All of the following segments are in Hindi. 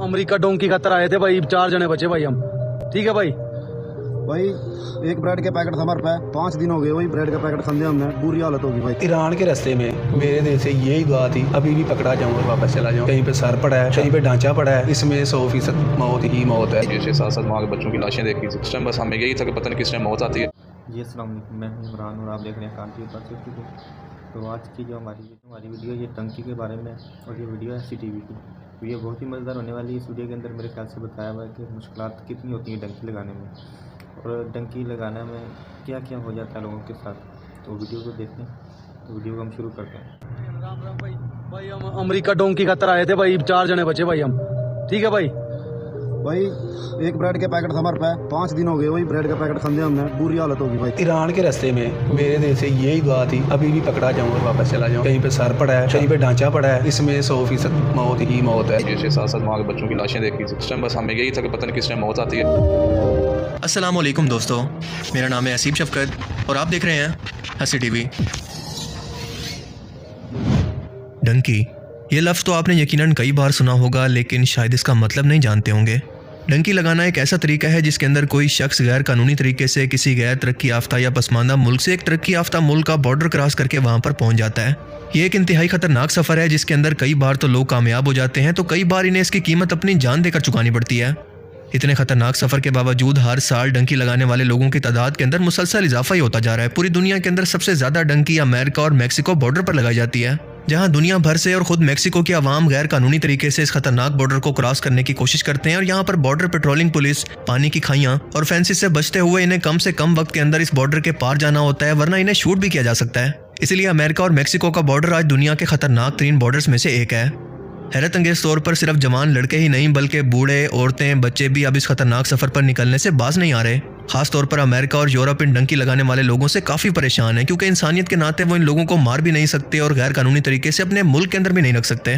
अमेरिका डोंकी खातर आए थे भाई, 4 जने बचे भाई हम। ठीक है भाई। भाई एक ब्रेड के पैकेट था हमारे पे, 5 दिन हो गए वही ब्रेड का पैकेट खाने हमने, बुरी हालत होगी भाई। ईरान के रास्ते में मेरे दिल से यही दुआ थी, अभी भी पकड़ा जाऊँ और वापस चला जाऊँ। कहीं पे सर पड़ा है, कहीं पे ढांचा पड़ा है, इसमें 100% मौत ही मौत है। जैसे 7-7 माह के बच्चों की लाशें देखी थी उस टाइम, बस हमें यही था कि पता नहीं किस टाइम मौत आती है। जी अस्सलाम वालेकुम, मैं हूं इमरान और आप देख रहे हैं कांटी पर। तो आज की जो हमारी वीडियो ये टंकी के बारे में, और ये वीडियो है SCTV की। वीडियो बहुत ही मज़ेदार होने वाली है। इस वीडियो के अंदर मेरे ख्याल से बताया हुआ है कि मुश्किलात कितनी होती हैं डंकी लगाने में, और डंकी लगाने में क्या क्या हो जाता है लोगों के साथ। तो वीडियो को देखें, तो वीडियो को हम शुरू करते हैं। राम राम भाई। भाई हम अमेरिका डोंकी खातर आए थे भाई, 4 जने बचे भाई हम। ठीक है भाई। भाई एक ब्रेड के पैकेट था हमारे पे, 5 दिन हो गए वही ब्रेड का पैकेट खाने हमने, बुरी हालत होगी भाई। ईरान के रास्ते में मेरे दिल से यही दुआ थी, अभी भी पकड़ा जाऊँ और वापस चला जाऊँ। कहीं पे सर पड़ा है, कहीं पे ढांचा पड़ा है, इसमें 100% मौत ही मौत है। जैसे 7-7 माह के बच्चों की लाशें देखी थी उस टाइम, बस हमें यही था कि पता नहीं किस टाइम मौत आती है। अस्सलाम वालेकुम दोस्तों, मेरा नाम है असीब शफकत और आप देख रहे हैं SCTV। डंकी, ये लफ्ज़ तो आपने यकीनन कई बार सुना होगा, लेकिन शायद इसका मतलब नहीं जानते होंगे। डंकी लगाना एक ऐसा तरीका है जिसके अंदर कोई शख्स गैर कानूनी तरीके से किसी गैर तरक्की याफ्ता या पसमानदा मुल्क से एक तरक्की याफ्ता मुल्क का बॉर्डर क्रॉस करके वहाँ पर पहुँच जाता है। ये एक इंतहाई खतरनाक सफ़र है जिसके अंदर कई बार तो लोग कामयाब हो जाते हैं, तो कई बार इन्हें इसकी कीमत अपनी जान देकर चुकानी पड़ती है। इतने खतरनाक सफ़र के बावजूद हर साल डंकी लगाने वाले लोगों की तादाद के अंदर मुसलसल इजाफा ही होता जा रहा है। पूरी दुनिया के अंदर सबसे ज़्यादा डंकी अमेरिका और मैक्सिको बॉर्डर पर लगाई जाती है, जहां दुनिया भर से और खुद मैक्सिको की आवाम गैर कानूनी तरीके से इस खतरनाक बॉर्डर को क्रॉस करने की कोशिश करते हैं। और यहां पर बॉर्डर पेट्रोलिंग पुलिस, पानी की खाइयां और फेंसिस से बचते हुए इन्हें कम से कम वक्त के अंदर इस बॉर्डर के पार जाना होता है, वरना इन्हें शूट भी किया जा सकता है। इसलिए अमेरिका और मैक्सिको का बॉर्डर आज दुनिया के खतरनाक तरीन बॉर्डर्स में से एक है। हैरत अंगेज तौर पर सिर्फ जवान लड़के ही नहीं बल्कि बूढ़े, औरतें, बच्चे भी अब इस खतरनाक सफर पर निकलने से बाज नहीं आ रहे। खास तौर पर अमेरिका और यूरोप इन डंकी लगाने वाले लोगों से काफ़ी परेशान है, क्योंकि इंसानियत के नाते वो इन लोगों को मार भी नहीं सकते और गैर कानूनी तरीके से अपने मुल्क के अंदर भी नहीं रख सकते।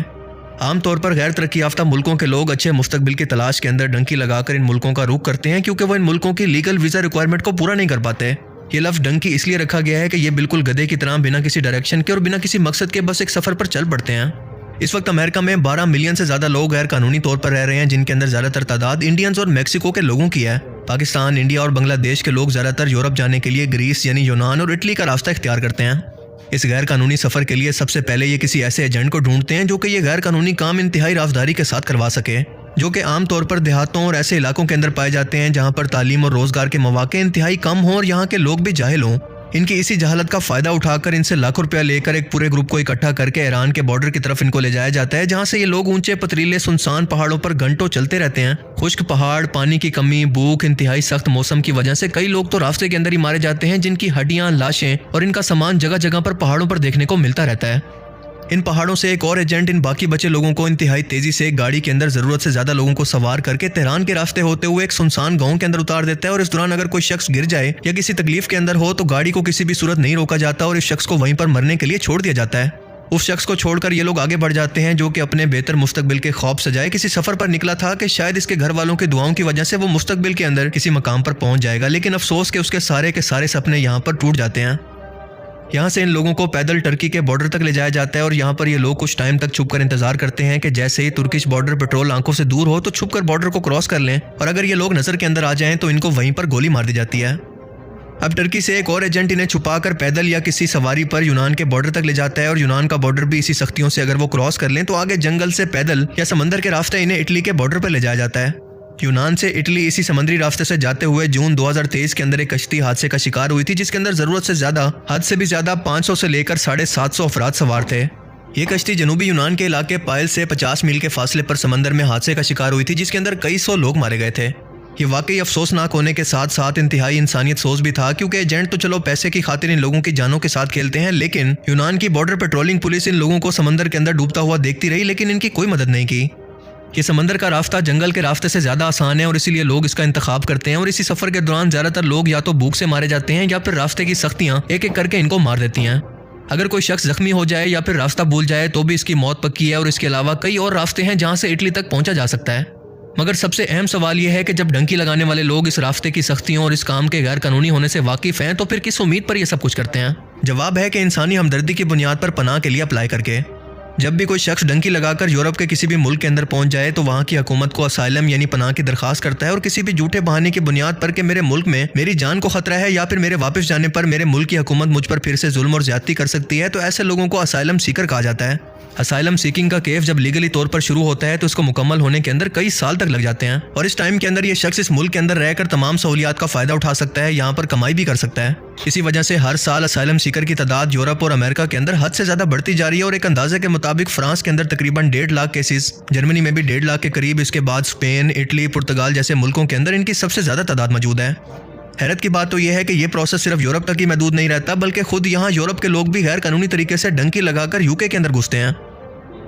आमतौर पर गैर तरक्की याफ्ता मुल्कों के लोग अच्छे मुस्तकबिल की तलाश के अंदर डंकी लगाकर इन मुल्कों का रुख करते हैं, क्योंकि वो इन मुल्कों की लीगल वीज़ा रिक्वायरमेंट को पूरा नहीं कर पाते। ये लफ्ज़ डंकी इसलिए रखा गया है कि ये बिल्कुल गधे की तरह बिना किसी डायरेक्शन के और बिना किसी मकसद के बस एक सफ़र पर चल पड़ते हैं। इस वक्त अमेरिका में 12 मिलियन से ज़्यादा लोग गैर कानूनी तौर पर रह रहे हैं, जिनके अंदर ज़्यादातर तादाद इंडियंस और मैक्सिको के लोगों की है। पाकिस्तान, इंडिया और बांग्लादेश के लोग ज़्यादातर यूरोप जाने के लिए ग्रीस यानी यूनान और इटली का रास्ता इख्तियार करते हैं। इस गैर कानूनी सफ़र के लिए सबसे पहले ये किसी ऐसे एजेंट को ढूंढते हैं जो कि ये गैर कानूनी काम इंतहाई राजदारी के साथ करवा सके, जो कि आमतौर पर देहातों और ऐसे इलाकों के अंदर पाए जाते हैं जहाँ पर तालीम और रोज़गार के मौके इंतहाई कम हों और यहाँ के लोग भी जाहिल हों। इनकी इसी जहालत का फ़ायदा उठाकर इनसे लाखों रुपया लेकर एक पूरे ग्रुप को इकट्ठा करके ईरान के बॉर्डर की तरफ इनको ले जाया जाता है, जहां से ये लोग ऊंचे पथरीले सुनसान पहाड़ों पर घंटों चलते रहते हैं। खुश्क पहाड़, पानी की कमी, भूख, इंतहाई सख्त मौसम की वजह से कई लोग तो रास्ते के अंदर ही मारे जाते हैं, जिनकी हड्डियां, लाशें और इनका सामान जगह जगह पर पहाड़ों पर देखने को मिलता रहता है। इन पहाड़ों से एक और एजेंट इन बाकी बचे लोगों को इंतहाई तेजी से एक गाड़ी के अंदर ज़रूरत से ज़्यादा लोगों को सवार करके तेहरान के रास्ते होते हुए एक सुनसान गांव के अंदर उतार देता है। और इस दौरान अगर कोई शख्स गिर जाए या किसी तकलीफ के अंदर हो तो गाड़ी को किसी भी सूरत नहीं रोका जाता और इस शख्स को वहीं पर मरने के लिए छोड़ दिया जाता है। उस शख्स को छोड़कर ये लोग आगे बढ़ जाते हैं, जो कि अपने बेहतर मुस्तकबिल के ख्वाब सजाए किसी सफ़र पर निकला था कि शायद इसके घर वालों की दुआओं की वजह से वो मुस्तकबिल के अंदर किसी मकाम पर पहुंच जाएगा। लेकिन अफसोस के उसके सारे के सारे सपने यहाँ पर टूट जाते हैं। यहाँ से इन लोगों को पैदल टर्की के बॉर्डर तक ले जाया जाता है और यहाँ पर ये लोग कुछ टाइम तक छुपकर इंतजार करते हैं कि जैसे ही तुर्किश बॉर्डर पेट्रोल आंखों से दूर हो तो छुपकर बॉर्डर को क्रॉस कर लें, और अगर ये लोग नज़र के अंदर आ जाएं तो इनको वहीं पर गोली मार दी जाती है। अब टर्की से एक और एजेंट इन्हें छुपाकर पैदल या किसी सवारी पर यूनान के बॉर्डर तक ले जाता है, और यूनान का बॉर्डर भी इसी सख्तियों से अगर वो क्रॉस कर लें तो आगे जंगल से पैदल या समंदर के रास्ते इन्हें इटली के बॉर्डर पर ले जाया जाता है। यूनान से इटली इसी समुद्री रास्ते से जाते हुए जून 2023 के अंदर एक कश्ती हादसे का शिकार हुई थी, जिसके अंदर ज़रूरत से ज़्यादा, हद से भी ज़्यादा 500 से लेकर 750 अफराद सवार थे। ये कश्ती जनूबी यूनान के इलाके पायल से 50 मील के फासले पर समंदर में हादसे का शिकार हुई थी, जिसके अंदर कई सौ लोग मारे गए थे। ये वाकई अफसोसनाक होने के साथ साथ इंतहाई इंसानियत सोच भी था, क्योंकि एजेंट तो चलो पैसे की खातिर इन लोगों की जानों के साथ खेलते हैं, लेकिन यूनान की बॉर्डर पेट्रोलिंग पुलिस इन लोगों को समंदर के अंदर डूबता हुआ देखती रही, लेकिन इनकी कोई मदद नहीं की। ये समंदर का रास्ता जंगल के रास्ते से ज़्यादा आसान है और इसीलिए लोग इसका इंतखाब करते हैं, और इसी सफ़र के दौरान ज़्यादातर लोग या तो भूख से मारे जाते हैं या फिर रास्ते की सख्तियाँ एक एक करके इनको मार देती हैं। अगर कोई शख्स जख्मी हो जाए या फिर रास्ता भूल जाए तो भी इसकी मौत पक्की है, और इसके अलावा कई और रास्ते हैं जहाँ से इटली तक पहुँचा जा सकता है। मगर सबसे अहम सवाल यह है कि जब डंकी लगाने वाले लोग इस रास्ते की सख्तियों और इस काम के गैर कानूनी होने से वाकिफ़ हैं तो फिर किस उम्मीद पर यह सब कुछ करते हैं? जवाब है कि इंसानी हमदर्दी की बुनियाद पर पनाह के लिए अप्लाई करके। जब भी कोई शख्स डंकी लगाकर यूरोप के किसी भी मुल्क के अंदर पहुंच जाए तो वहां की हुकूमत को असाइलम यानी पनाह की दरखास्त करता है और किसी भी झूठे बहाने की बुनियाद पर कि मेरे मुल्क में मेरी जान को खतरा है या फिर मेरे वापस जाने पर मेरे मुल्क की हुकूमत मुझ पर फिर से जुल्म और ज्यादती कर सकती है, तो ऐसे लोगों को असाइलम सीकर कहा जाता है। असाइलम सीकिंग का केस जब लीगली तौर पर शुरू होता है तो उसको मुकम्मल होने के अंदर कई साल तक लग जाते हैं और इस टाइम के अंदर ये शख्स इस मुल्क के अंदर रहकर तमाम सहूलियात का फायदा उठा सकता है, यहाँ पर कमाई भी कर सकता है। इसी वजह से हर साल असाइलम सीकर की तादाद यूरोप और अमेरिका के अंदर हद से ज्यादा बढ़ती जा रही है और एक अंदाजे के मुताबिक फ्रांस के अंदर तकरीबन 1.5 लाख केसेस, जर्मनी में भी 1.5 लाख के करीब, इसके बाद स्पेन, इटली, पुर्तगाल जैसे मुल्कों के अंदर इनकी सबसे ज्यादा तादाद मौजूद है। हैरत की बात तो यह है कि यह प्रोसेस सिर्फ यूरोप तक ही महदूद नहीं रहता, बल्कि खुद यहाँ यूरोप के लोग भी गैर कानूनी तरीके से डंकी लगाकर यूके के अंदर घुसते हैं।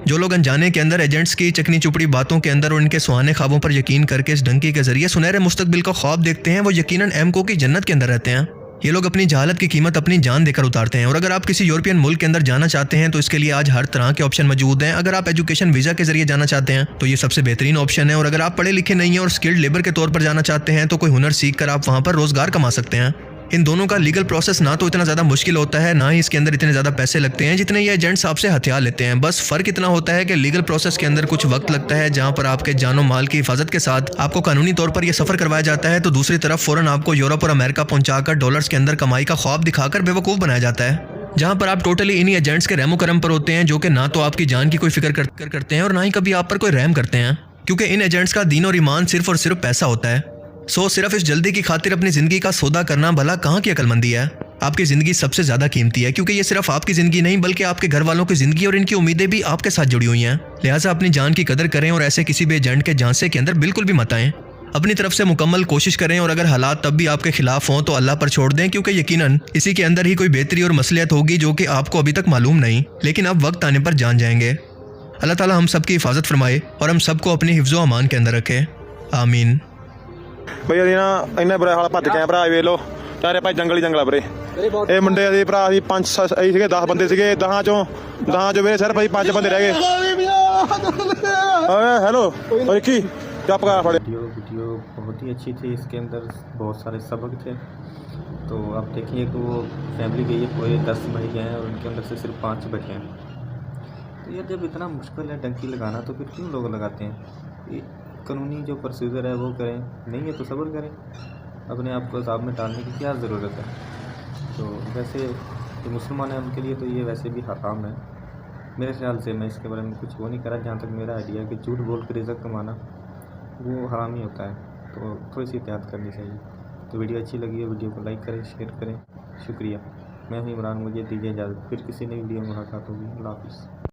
जो लोग अनजाने के अंदर एजेंट्स की चकनी चुपड़ी बातों के अंदर और उनके सुहाने ख्वाबों पर यकीन करके इस डंकी के जरिए सुनहरे मुस्तकबिल का ख्वाब देखते हैं, वो यकीनन एमको की जन्नत के अंदर रहते हैं। ये लोग अपनी जहालत की कीमत अपनी जान देकर उतारते हैं। और अगर आप किसी यूरोपियन मुल्क के अंदर जाना चाहते हैं तो इसके लिए आज हर तरह के ऑप्शन मौजूद हैं। अगर आप एजुकेशन वीज़ा के जरिए जाना चाहते हैं तो ये सबसे बेहतरीन ऑप्शन है, और अगर आप पढ़े लिखे नहीं हैं और स्किल्ड लेबर के तौर पर जाना चाहते हैं तो कोई हुनर सीख कर आप वहाँ पर रोजगार कमा सकते हैं। इन दोनों का लीगल प्रोसेस ना तो इतना ज़्यादा मुश्किल होता है, ना ही इसके अंदर इतने ज़्यादा पैसे लगते हैं जितने ये एजेंट्स आपसे हथियार लेते हैं। बस फ़र्क इतना होता है कि लीगल प्रोसेस के अंदर कुछ वक्त लगता है, जहाँ पर आपके जानो माल की हिफाजत के साथ आपको कानूनी तौर पर यह सफ़र करवाया जाता है, तो दूसरी तरफ फ़ौरन आपको यूरोप और अमेरिका पहुँचाकर डॉलर्स के अंदर कमाई का ख्वाब दिखाकर बेवकूफ़ बनाया जाता है, जहाँ पर आप टोटली इन्हीं एजेंट्स के रहमो करम पर होते हैं, जो कि ना तो आपकी जान की कोई फिक्र करते हैं और ना ही कभी आप पर कोई रहम करते हैं, क्योंकि इन एजेंट्स का दीन और ईमान सिर्फ और सिर्फ पैसा होता है। सिर्फ इस जल्दी की खातिर अपनी ज़िंदगी का सौदा करना भला कहाँ की अक्लमंदी है। आपकी ज़िंदगी सबसे ज़्यादा कीमती है, क्योंकि ये सिर्फ आपकी ज़िंदगी नहीं बल्कि आपके घर वालों की ज़िंदगी और इनकी उम्मीदें भी आपके साथ जुड़ी हुई हैं। लिहाजा अपनी जान की कदर करें और ऐसे किसी भी एजेंट के झांसे के अंदर बिल्कुल भी मत आएं। अपनी तरफ से मुकम्मल कोशिश करें और अगर हालात तब भी आपके खिलाफ हों तो अल्लाह पर छोड़ दें, क्योंकि यकीनन इसी के अंदर ही कोई बेहतरी और मसलियत होगी जो कि आपको अभी तक मालूम नहीं, लेकिन अब वक्त आने पर जान जाएंगे। अल्लाह ताला हम सब की हिफाजत फरमाए और हम सबको अपने हिफ्ज़ो अमान के अंदर रखे। आमीन। ਬਈ ਅਸੀਂ ਨਾ ਇੰਨੇ ਬੁਰੇ ਹਾਲ ਭੱਜ ਕੇ ਆਏ ਭਰਾ, ਵੇਖ ਲਓ ਚਾਰੇ ਭਾਈ ਜੰਗਲ ਹੀ ਜੰਗਲ ਵੀਰੇ। ਇਹ ਮੁੰਡੇ ਅਸੀਂ ਭਰਾ ਅਸੀਂ 5 ਅਸੀਂ ਸੀਗੇ 10 ਬੰਦੇ ਸੀਗੇ, 10 ਚੋਂ ਵੀਰੇ ਸਿਰਫ ਅਸੀਂ 5 ਬੰਦੇ ਰਹਿ ਗਏ। हेलो की क्या पका पड़े। वीडियो बहुत ही अच्छी थी, इसके अंदर बहुत सारे सबक थे। तो आप देखिए कि वो फैमिली गई है, पूरे 10 भाई गए हैं और उनके अंदर से सिर्फ 5 बचे हैं। तो ये जब इतना मुश्किल है डंकी लगाना तो फिर क्यों लोग लगाते हैं। ये कानूनी जो प्रोसीजर है वो करें, नहीं है तो सब्र करें, अपने आप को अज़ाब में डालने की क्या ज़रूरत है। तो वैसे जो मुसलमान है उनके लिए तो ये वैसे भी हराम है मेरे ख्याल से। मैं इसके बारे में कुछ वो नहीं करा, जहाँ तक मेरा आइडिया है कि झूठ बोल कर इज़्ज़त कमाना वो हराम ही होता है, तो थोड़ी सी एहतियात करनी चाहिए। तो वीडियो अच्छी लगी है, वीडियो को लाइक करें, शेयर करें। शुक्रिया। मैं हूं इमरान, मुझे दीजिए इजाज़त, फिर किसी नई वीडियो में मुलाकात होगी। अल्लाह हाफ़िज़।